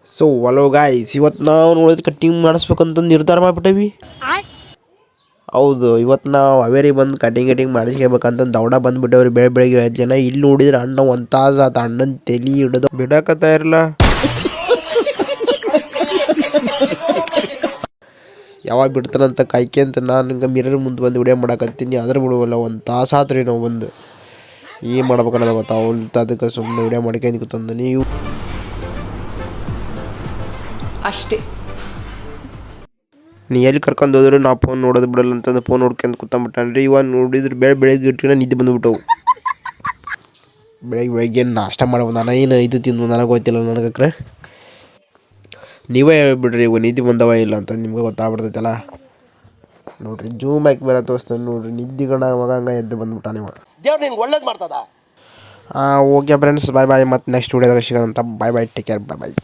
So hello guys, ಇವತ್ತು ನಾವು ನೋಡಿದ್ರೆ ಕಟ್ಟಿಂಗ್ ಮಾಡಿಸ್ಬೇಕಂತ ನಿರ್ಧಾರ ಮಾಡಿಬಿಟ್ಟೇವಿ. ಹೌದು, ಇವತ್ತು ನಾವು ಅವೇರಿಗೆ ಬಂದು ಕಟಿಂಗ್ ಮಾಡಿಸ್ಕೋಬೇಕಂತ ದೌಡ ಬಂದುಬಿಟ್ಟವ್ರಿ. ಬೆಳಗ್ಗೆ 5 ಜನ. ಇಲ್ಲಿ ನೋಡಿದ್ರೆ ಅಣ್ಣ ಒಂದು ತಾಸು ಆತ ಅಣ್ಣನ ತಲೆ ಹಿಡಿದು ಬಿಡಕತ್ತ ಇರಲ್ಲ. ಯಾವಾಗ ಬಿಡ್ತಾನಂತ ಕಾಯ್ಕೆಂತ ನಾನು ಹಿಂಗೆ ಮಿರರ್ ಮುಂದೆ ಬಂದು ವಿಡಿಯೋ ಮಾಡಕತ್ತೀನಿ. ಅದ್ರ ಬಿಡುವಲ್ಲ, ಒಂದು ತಾಸು ಆತ್ರಿ ನಾವು ಬಂದು. ಏನು ಮಾಡ್ಬೇಕನ್ನೋದು ಗೊತ್ತಾ, ಅದಕ್ಕೆ ಸುಮ್ಮನೆ ವಿಡಿಯೋ ಮಾಡ್ಕೊಂಡು ಕೂತಂದು ನೀವು ಅಷ್ಟೇ. ನೀ ಎಲ್ಲಿ ಕರ್ಕೊಂಡು ಹೋದ್ರು ನಾ ಫೋನ್ ನೋಡೋದು ಬಿಡಲ್ಲ ಅಂತಂದು ಫೋನ್ ನೋಡ್ಕೊಂಡು ಕೂತ್ಬಿಟ್ಟಾನ್ರಿ. ಇವಾಗ ನೋಡಿದ್ರೆ ಬೆಳಗ್ಗೆ ಇಟ್ಕೊಂಡು ನಿದ್ದೆ ಬಂದುಬಿಟ್ಟವು. ಬೆಳಗ್ಗೆ ನಾಷ್ಟ ಮಾಡ್ಬೋದು. ನಾನು ಏನು ಇದು ತಿಂದು ನನಗೆ ಗೊತ್ತಿಲ್ಲ. ನನಗಕ್ರೆ ನೀವೇ ಹೇಳ್ಬಿಡ್ರಿ ಇವಾಗ ನಿದ್ದೆ ಬಂದವ ಇಲ್ಲ ಅಂತ ನಿಮ್ಗೆ ಗೊತ್ತಾಗ್ಬಿಡ್ತೈತಲ್ಲ. ನೋಡ್ರಿ ಜೂಮ್ ಹಾಕಿ ಬೇರೆ ತೋರಿಸ್ತಾನೆ ನೋಡ್ರಿ. ನಿದ್ದೆ ಮಗ ಹಂಗೆ ಎದ್ದು ಬಂದ್ಬಿಟ್ಟ ನೀವು. ದೇವ್ರು ನಿಂಗೆ ಒಳ್ಳೇದು ಮಾಡ್ತದ. ಓಕೆ ಫ್ರೆಂಡ್ಸ್, ಬಾಯ್ ಬಾಯ್. ಮತ್ತು ನೆಕ್ಸ್ಟ್ ವಿಡಿಯೋದಾಗ ಸಿಗೋದಂತ. ಬಾಯ್ ಬಾಯ್, ಟೇಕ್ ಕೇರ್, ಬಾಯ್ ಬಾಯ್.